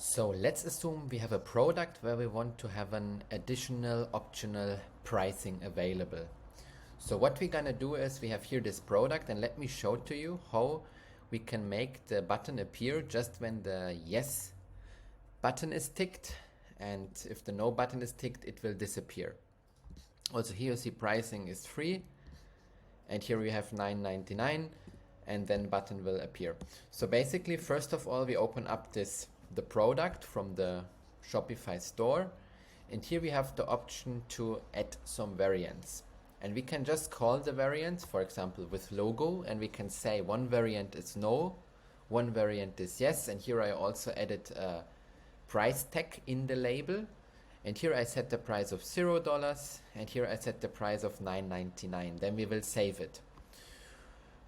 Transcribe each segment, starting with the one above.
So let's assume we have a product where we want to have an additional optional pricing available. So what we're gonna do is we have here this product, and let me show to you how we can make the button appear just when the yes button is ticked, and if the no button is ticked, it will disappear. Also here you see pricing is free, and here we have $9.99, and then button will appear. So basically, first of all, we open up the product from the Shopify store, and here we have the option to add some variants, and we can just call the variants, for example with logo, and we can say one variant is no, one variant is yes, and here I also added a price tag in the label, and here I set the price of $0, and here I set the price of $9.99. Then we will save it.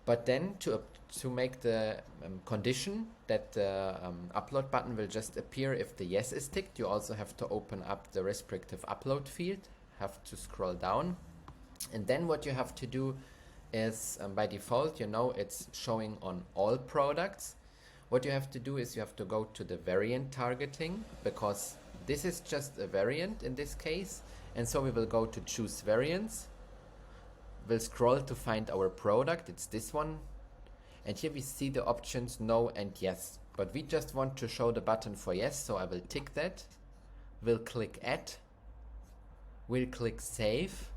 But then to make the condition that the upload button will just appear if the yes is ticked, you also have to open up the restrictive upload field, have to scroll down, and then what you have to do is by default, it's showing on all products. What you have to do is you have to go to the variant targeting, because this is just a variant in this case, and so we will go to choose variants. We'll scroll to find our product, it's this one, and here we see the options no and yes, but we just want to show the button for yes, so I will tick that. We'll click add, we'll click save,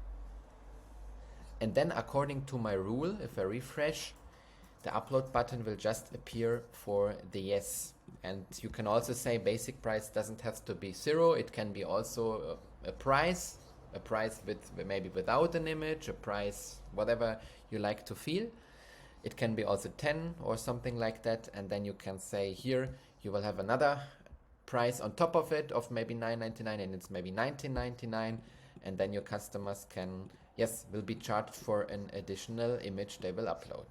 and then according to my rule, if I refresh, the upload button will just appear for the yes. And you can also say basic price doesn't have to be 0, it can be also a price with maybe without an image, a price, whatever you like to feel. It can be also 10 or something like that, and then you can say here you will have another price on top of it of maybe $9.99, and it's maybe $19.99, and then your customers will be charged for an additional image they will upload.